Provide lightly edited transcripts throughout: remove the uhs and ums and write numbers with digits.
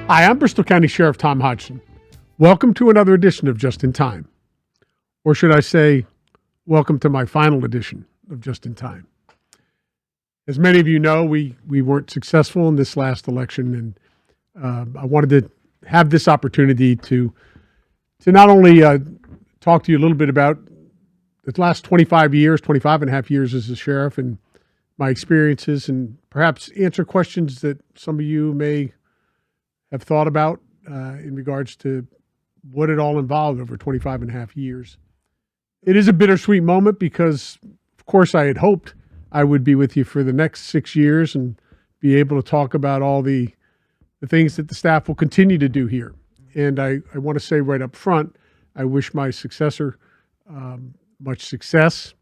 Hi, I'm Bristol County Sheriff Tom Hodgson. Welcome to another edition of Just in Time. Or should I say, welcome to my final edition of Just in Time. As many of you know, we weren't successful in this last election, and I wanted to have this opportunity to not only talk to you a little bit about the last 25 and a half years as a sheriff and my experiences, and perhaps answer questions that some of you may have thought about in regards to what it all involved over 25 and a half years. It is a bittersweet moment because, of course, I had hoped I would be with you for the next 6 years and be able to talk about all the things that the staff will continue to do here. And I want to say right up front, I wish my successor much success,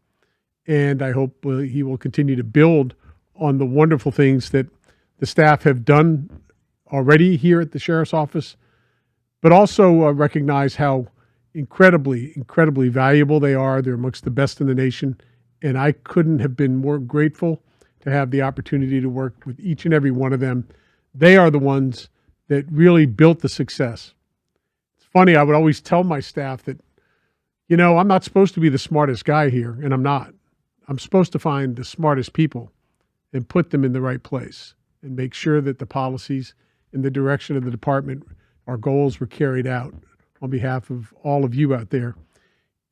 and I hope he will continue to build on the wonderful things that the staff have done already here at the Sheriff's Office, but also recognize how incredibly valuable they are. They're amongst the best in the nation, and I couldn't have been more grateful to have the opportunity to work with each and every one of them. They are the ones that really built the success. It's funny, I would always tell my staff that, you know, I'm not supposed to be the smartest guy here, and I'm not. I'm supposed to find the smartest people and put them in the right place and make sure that the policies in the direction of the department, our goals were carried out on behalf of all of you out there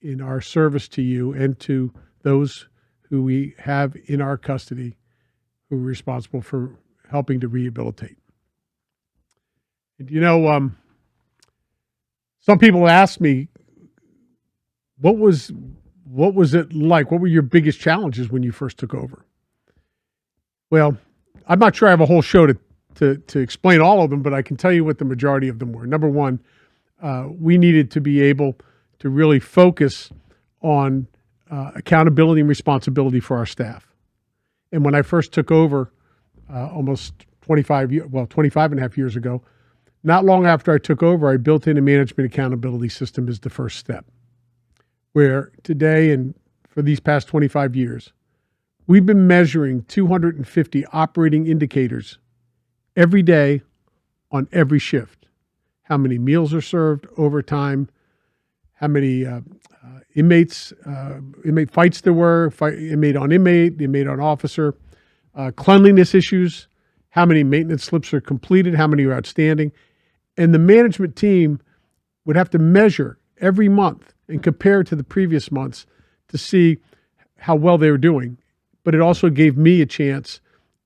in our service to you and to those who we have in our custody who are responsible for helping to rehabilitate. And you know, some people ask me, what was it like? What were your biggest challenges when you first took over? Well, I'm not sure I have a whole show to explain all of them, but I can tell you what the majority of them were. Number one, we needed to be able to really focus on accountability and responsibility for our staff. And when I first took over almost 25 and a half years ago, not long after I took over, I built in a management accountability system as the first step, where today and for these past 25 years, we've been measuring 250 operating indicators every day on every shift. How many meals are served, overtime, how many inmate fights there were, inmate on officer, cleanliness issues, how many maintenance slips are completed, how many are outstanding. And the management team would have to measure every month and compare to the previous months to see how well they were doing. But it also gave me a chance,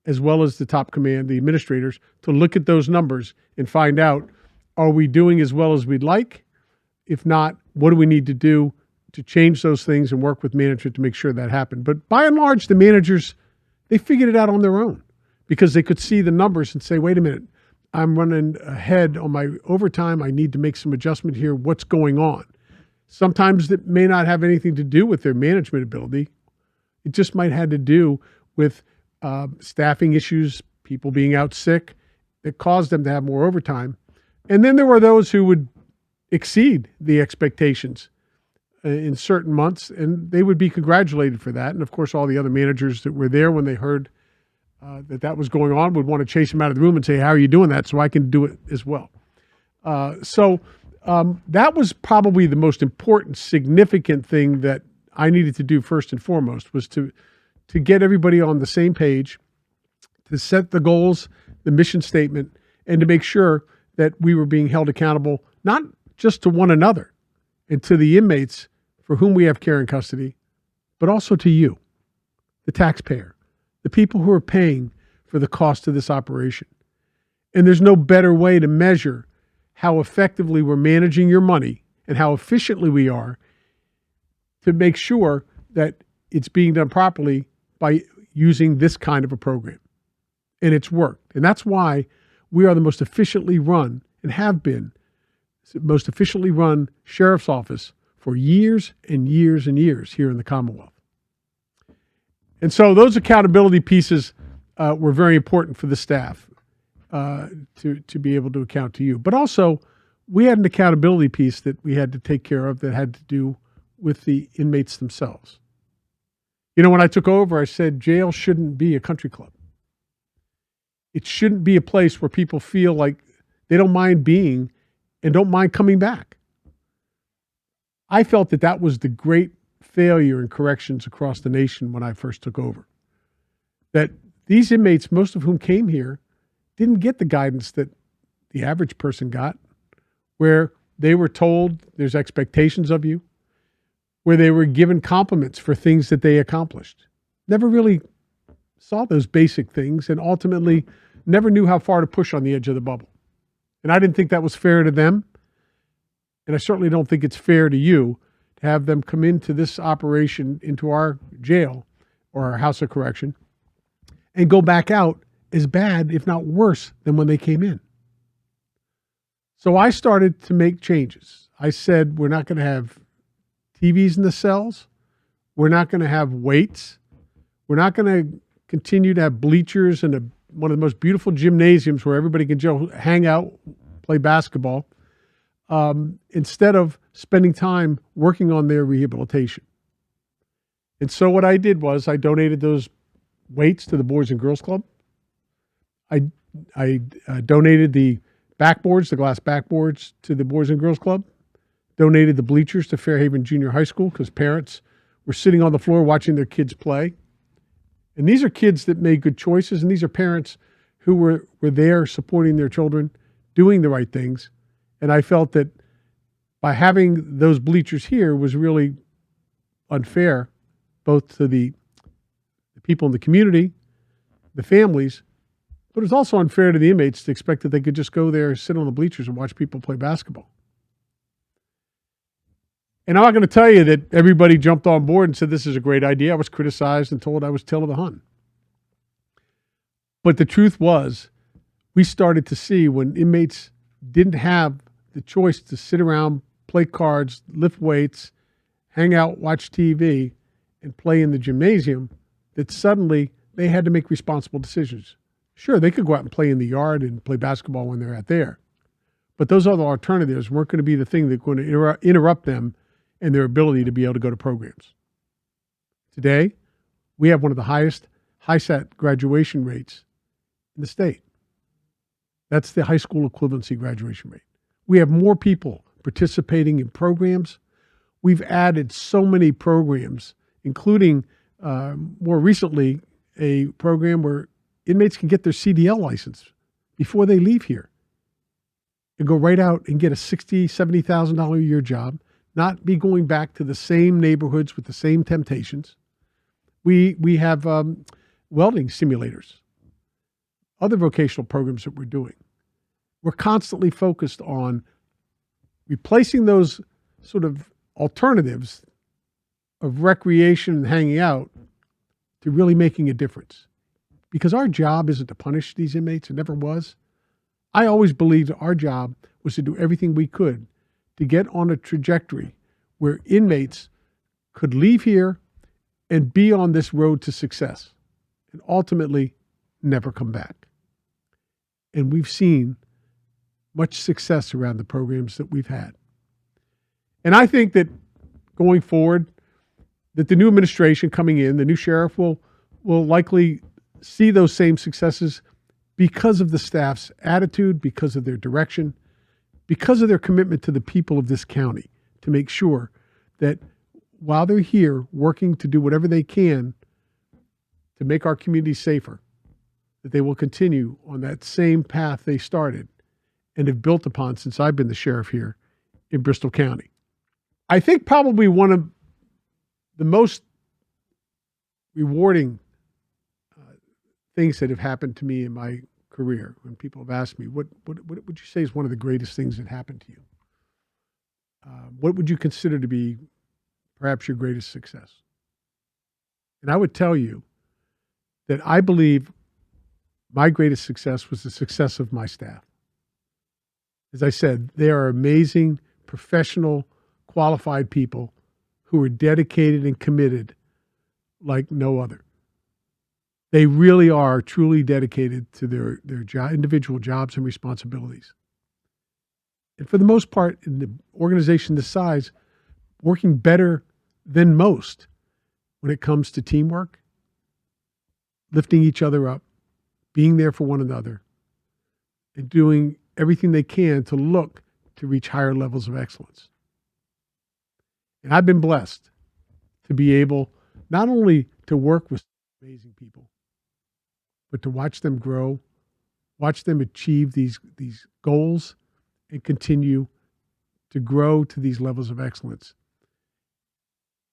as well as the top command, the administrators, to look at those numbers and find out, are we doing as well as we'd like? If not, what do we need to do to change those things and work with management to make sure that happened? But by and large, the managers, they figured it out on their own because they could see the numbers and say, wait a minute, I'm running ahead on my overtime. I need to make some adjustment here. What's going on? Sometimes that may not have anything to do with their management ability. It just might have to do with staffing issues, people being out sick that caused them to have more overtime. And then there were those who would exceed the expectations in certain months, and they would be congratulated for that. And of course, all the other managers that were there when they heard that was going on would want to chase them out of the room and say, how are you doing that? So I can do it as well. So that was probably the most important, significant thing that I needed to do first and foremost, was to get everybody on the same page, to set the goals, the mission statement, and to make sure that we were being held accountable, not just to one another and to the inmates for whom we have care and custody, but also to you, the taxpayer, the people who are paying for the cost of this operation. And there's no better way to measure how effectively we're managing your money and how efficiently we are to make sure that it's being done properly by using this kind of a program. And it's worked. And that's why we are the most efficiently run, and have been, most efficiently run sheriff's office for years and years and years here in the Commonwealth. And so those accountability pieces were very important for the staff to be able to account to you. But also, we had an accountability piece that we had to take care of that had to do with the inmates themselves. You know, when I took over, I said jail shouldn't be a country club. It shouldn't be a place where people feel like they don't mind being and don't mind coming back. I felt that that was the great failure in corrections across the nation when I first took over. That these inmates, most of whom came here, didn't get the guidance that the average person got, where they were told there's expectations of you, where they were given compliments for things that they accomplished. Never really saw those basic things and ultimately never knew how far to push on the edge of the bubble. And I didn't think that was fair to them. And I certainly don't think it's fair to you to have them come into this operation, into our jail or our house of correction, and go back out as bad, if not worse, than when they came in. So I started to make changes. I said, we're not going to have TVs in the cells. We're not going to have weights. We're not going to continue to have bleachers and one of the most beautiful gymnasiums where everybody can hang out, play basketball, instead of spending time working on their rehabilitation. And so what I did was I donated those weights to the Boys and Girls Club. I donated the backboards, the glass backboards, to the Boys and Girls Club. Donated the bleachers to Fairhaven Junior High School because parents were sitting on the floor watching their kids play. And these are kids that made good choices, and these are parents who were there supporting their children, doing the right things. And I felt that by having those bleachers here was really unfair, both to the people in the community, the families, but it was also unfair to the inmates to expect that they could just go there, sit on the bleachers, and watch people play basketball. And I'm not going to tell you that everybody jumped on board and said this is a great idea. I was criticized and told I was tail of the Hun. But the truth was, we started to see when inmates didn't have the choice to sit around, play cards, lift weights, hang out, watch TV, and play in the gymnasium, that suddenly they had to make responsible decisions. Sure, they could go out and play in the yard and play basketball when they're out there, but those other alternatives weren't going to be the thing that's going to interrupt them and their ability to be able to go to programs. Today, we have one of the highest HiSAT graduation rates in the state. That's the high school equivalency graduation rate. We have more people participating in programs. We've added so many programs, including more recently a program where inmates can get their CDL license before they leave here and go right out and get a $60,000, $70,000 a year job, not be going back to the same neighborhoods with the same temptations. We have welding simulators, other vocational programs that we're doing. We're constantly focused on replacing those sort of alternatives of recreation and hanging out to really making a difference. Because our job isn't to punish these inmates. It never was. I always believed our job was to do everything we could to get on a trajectory where inmates could leave here and be on this road to success and ultimately never come back. And we've seen much success around the programs that we've had. And I think that going forward, that the new administration coming in, the new sheriff will likely see those same successes because of the staff's attitude, because of their direction, because of their commitment to the people of this county, to make sure that while they're here working to do whatever they can to make our community safer, that they will continue on that same path they started and have built upon since I've been the sheriff here in Bristol County. I think probably one of the most rewarding things that have happened to me in my career, when people have asked me, what would you say is one of the greatest things that happened to you? What would you consider to be perhaps your greatest success? And I would tell you that I believe my greatest success was the success of my staff. As I said, they are amazing, professional, qualified people who are dedicated and committed like no other. They really are truly dedicated to their individual jobs and responsibilities. And for the most part, in the organization this size, working better than most when it comes to teamwork, lifting each other up, being there for one another, and doing everything they can to look to reach higher levels of excellence. And I've been blessed to be able not only to work with amazing people, but to watch them grow, watch them achieve these goals and continue to grow to these levels of excellence.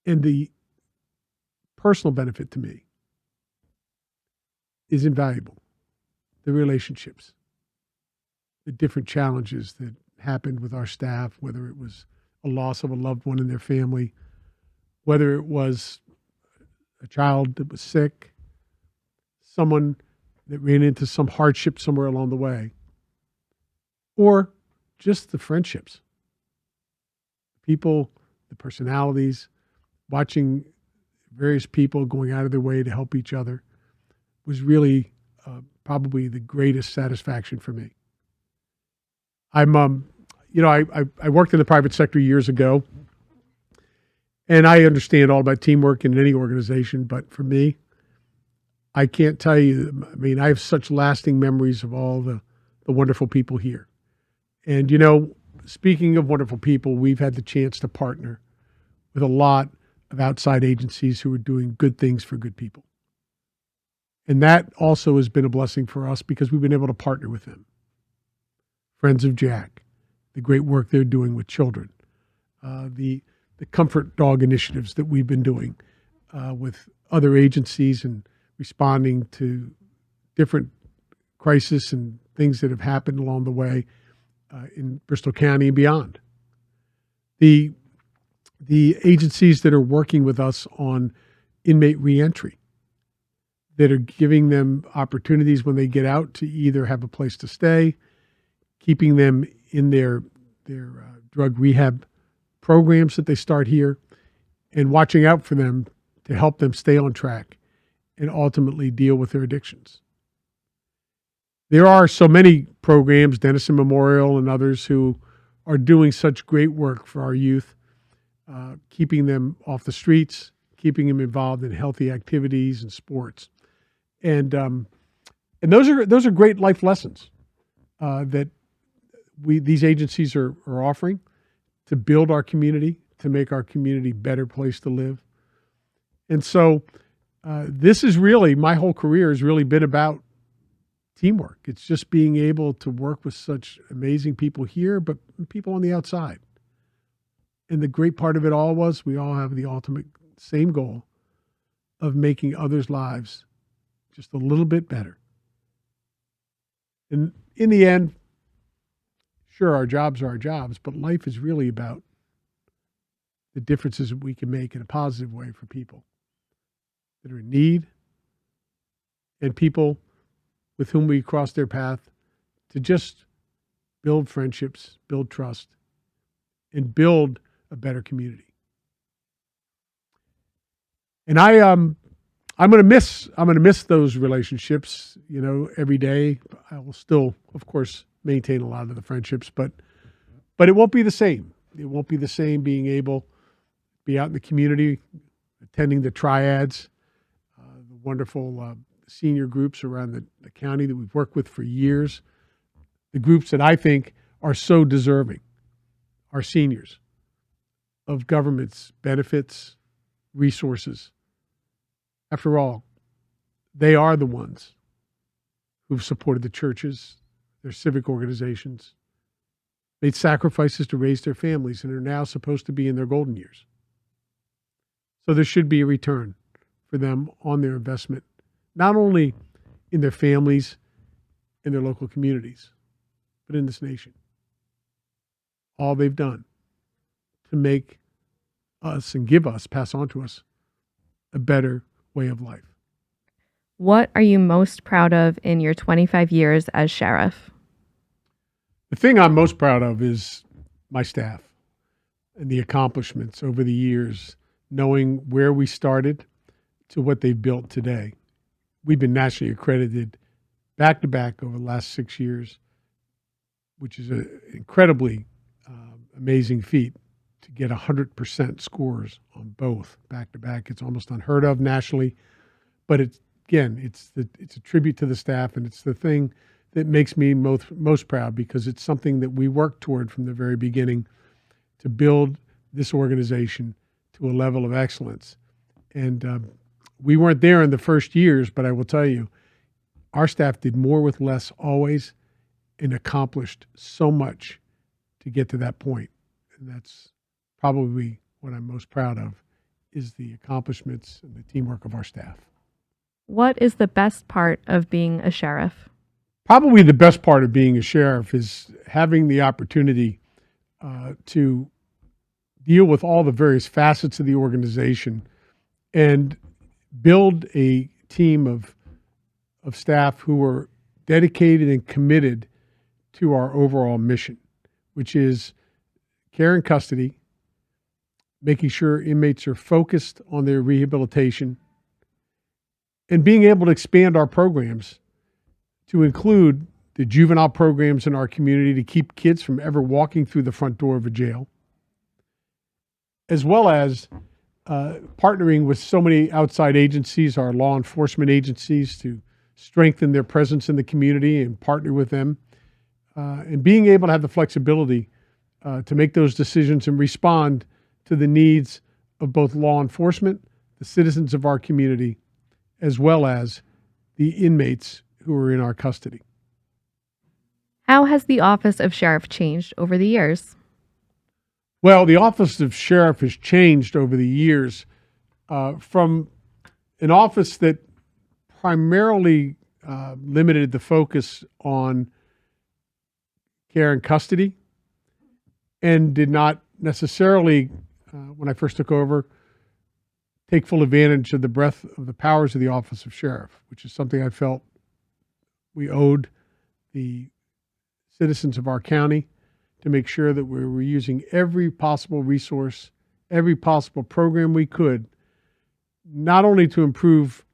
And the personal benefit to me is invaluable. The relationships, the different challenges that happened with our staff, whether it was a loss of a loved one in their family, whether it was a child that was sick, someone that ran into some hardship somewhere along the way, or just the friendships, people, the personalities, watching various people going out of their way to help each other was really probably the greatest satisfaction for me. I'm, I worked in the private sector years ago, and I understand all about teamwork in any organization, but for me, I can't tell you, I mean, I have such lasting memories of all the wonderful people here. And, speaking of wonderful people, we've had the chance to partner with a lot of outside agencies who are doing good things for good people. And that also has been a blessing for us because we've been able to partner with them. Friends of Jack, the great work they're doing with children, the comfort dog initiatives that we've been doing with other agencies and responding to different crises and things that have happened along the way in Bristol County and beyond. The agencies that are working with us on inmate reentry, that are giving them opportunities when they get out to either have a place to stay, keeping them in their drug rehab programs that they start here, and watching out for them to help them stay on track and ultimately deal with their addictions. There are so many programs, Dennison Memorial and others, who are doing such great work for our youth, keeping them off the streets, keeping them involved in healthy activities and sports. And those are great life lessons that these agencies are offering to build our community, to make our community a better place to live. And so this is really, my whole career has really been about teamwork. It's just being able to work with such amazing people here, but people on the outside. And the great part of it all was we all have the ultimate same goal of making others' lives just a little bit better. And in the end, sure, our jobs are our jobs, but life is really about the differences that we can make in a positive way for people that are in need and people with whom we cross their path to just build friendships, build trust, and build a better community. And I'm going to miss those relationships, every day. I will still, of course, maintain a lot of the friendships, but it won't be the same. It won't be the same being able to be out in the community, attending the triads, the wonderful senior groups around the county that we've worked with for years, the groups that I think are so deserving, our seniors, of government's benefits, resources. After all, they are the ones who've supported the churches, their civic organizations, made sacrifices to raise their families, and are now supposed to be in their golden years. So there should be a return for them on their investment, not only in their families and their local communities, but in this nation. All they've done to make us and give us, pass on to us, a better way of life. What are you most proud of in your 25 years as sheriff? The thing I'm most proud of is my staff and the accomplishments over the years, knowing where we started to what they've built today. We've been nationally accredited back to back over the last 6 years, which is an incredibly amazing feat to get 100% scores on both back to back. It's almost unheard of nationally, but it's a tribute to the staff, and it's the thing that makes me most proud, because it's something that we worked toward from the very beginning to build this organization to a level of excellence. And we weren't there in the first years, but I will tell you, our staff did more with less always and accomplished so much to get to that point. And that's probably what I'm most proud of, is the accomplishments and the teamwork of our staff. What is the best part of being a sheriff? Probably the best part of being a sheriff is having the opportunity to deal with all the various facets of the organization and build a team of staff who are dedicated and committed to our overall mission, which is care and custody, making sure inmates are focused on their rehabilitation, and being able to expand our programs to include the juvenile programs in our community to keep kids from ever walking through the front door of a jail, as well as partnering with so many outside agencies, our law enforcement agencies, to strengthen their presence in the community and partner with them, and being able to have the flexibility to make those decisions and respond to the needs of both law enforcement, the citizens of our community, as well as the inmates who are in our custody. How has the office of sheriff changed over the years? Well, the office of sheriff has changed over the years from an office that primarily limited the focus on care and custody and did not necessarily, when I first took over, take full advantage of the breadth of the powers of the office of sheriff, which is something I felt we owed the citizens of our county, to make sure that we were using every possible resource, every possible program we could, not only to improve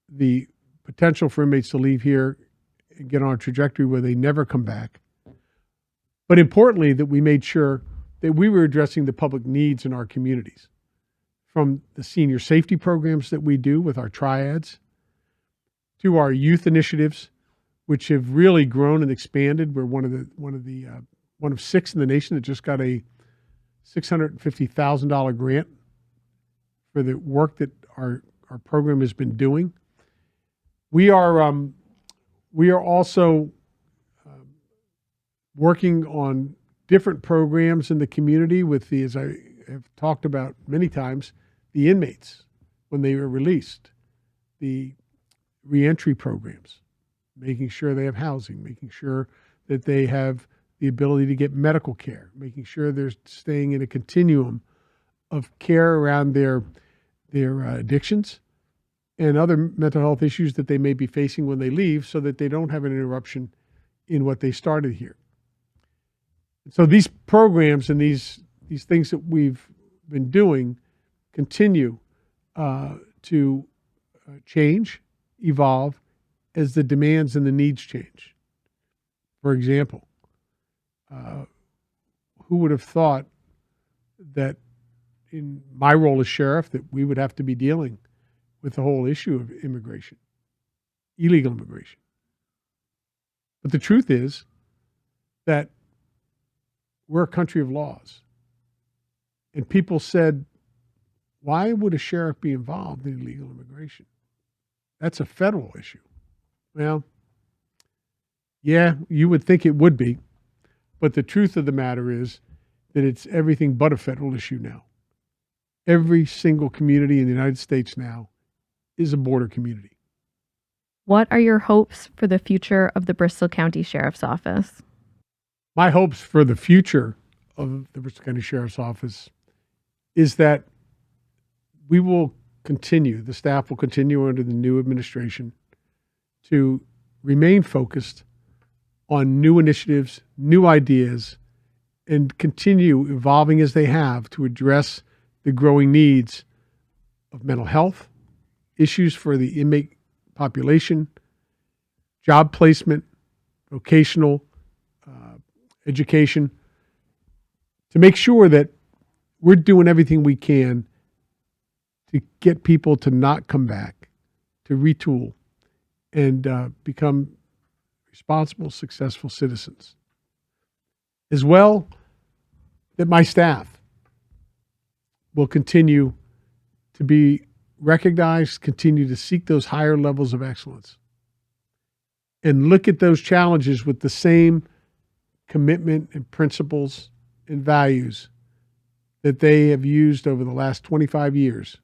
the potential for inmates to leave here and get on a trajectory where they never come back, but importantly, that we made sure that we were addressing the public needs in our communities, from the senior safety programs that we do with our triads, to our youth initiatives, which have really grown and expanded. We're one of 6 in the nation that just got a $650,000 grant for the work that our program has been doing. We are also working on different programs in the community with the, as I have talked about many times, the inmates when they are released, the reentry programs, making sure they have housing, making sure that they have the ability to get medical care, making sure they're staying in a continuum of care around their addictions and other mental health issues that they may be facing when they leave, so that they don't have an interruption in what they started here. So these programs and these things that we've been doing continue to change, evolve as the demands and the needs change. For example, who would have thought that in my role as sheriff that we would have to be dealing with the whole issue of immigration, illegal immigration? But the truth is that we're a country of laws. And people said, why would a sheriff be involved in illegal immigration? That's a federal issue. Well, yeah, you would think it would be, but the truth of the matter is that it's everything but a federal issue now. Every single community in the United States now is a border community. What are your hopes for the future of the Bristol County Sheriff's Office? My hopes for the future of the Bristol County Sheriff's Office is that we will continue, the staff will continue under the new administration to remain focused on new initiatives, new ideas, and continue evolving as they have to address the growing needs of mental health, issues for the inmate population, job placement, vocational education, to make sure that we're doing everything we can to get people to not come back, to retool and become responsible, successful citizens. As well, that my staff will continue to be recognized, continue to seek those higher levels of excellence, and look at those challenges with the same commitment and principles and values that they have used over the last 25 years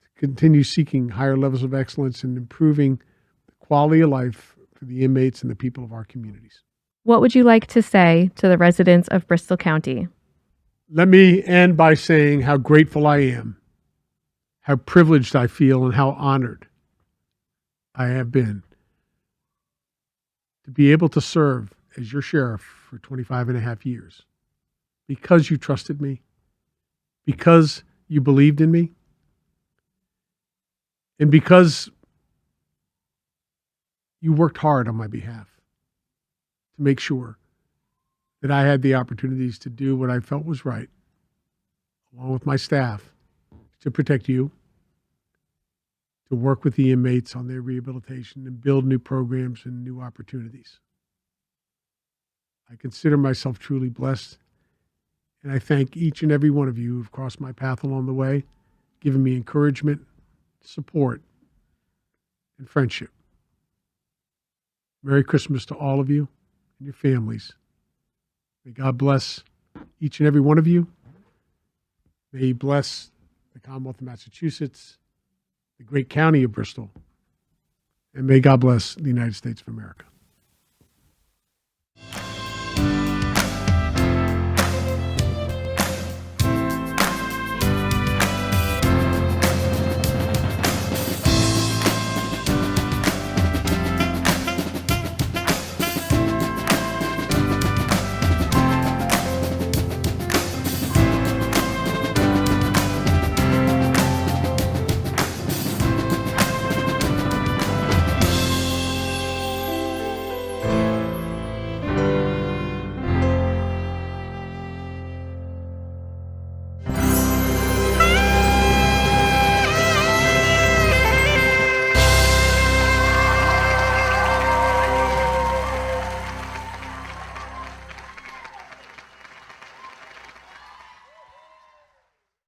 to continue seeking higher levels of excellence and improving the quality of life for the inmates and the people of our communities. What would you like to say to the residents of Bristol County? Let me end by saying how grateful I am, how privileged I feel, and how honored I have been to be able to serve as your sheriff for 25 and a half years because you trusted me, because you believed in me, and because you worked hard on my behalf to make sure that I had the opportunities to do what I felt was right, along with my staff, to protect you, to work with the inmates on their rehabilitation and build new programs and new opportunities. I consider myself truly blessed, and I thank each and every one of you who've crossed my path along the way, given me encouragement, support, and friendship. Merry Christmas to all of you and your families. May God bless each and every one of you. May He bless the Commonwealth of Massachusetts, the great county of Bristol, and may God bless the United States of America.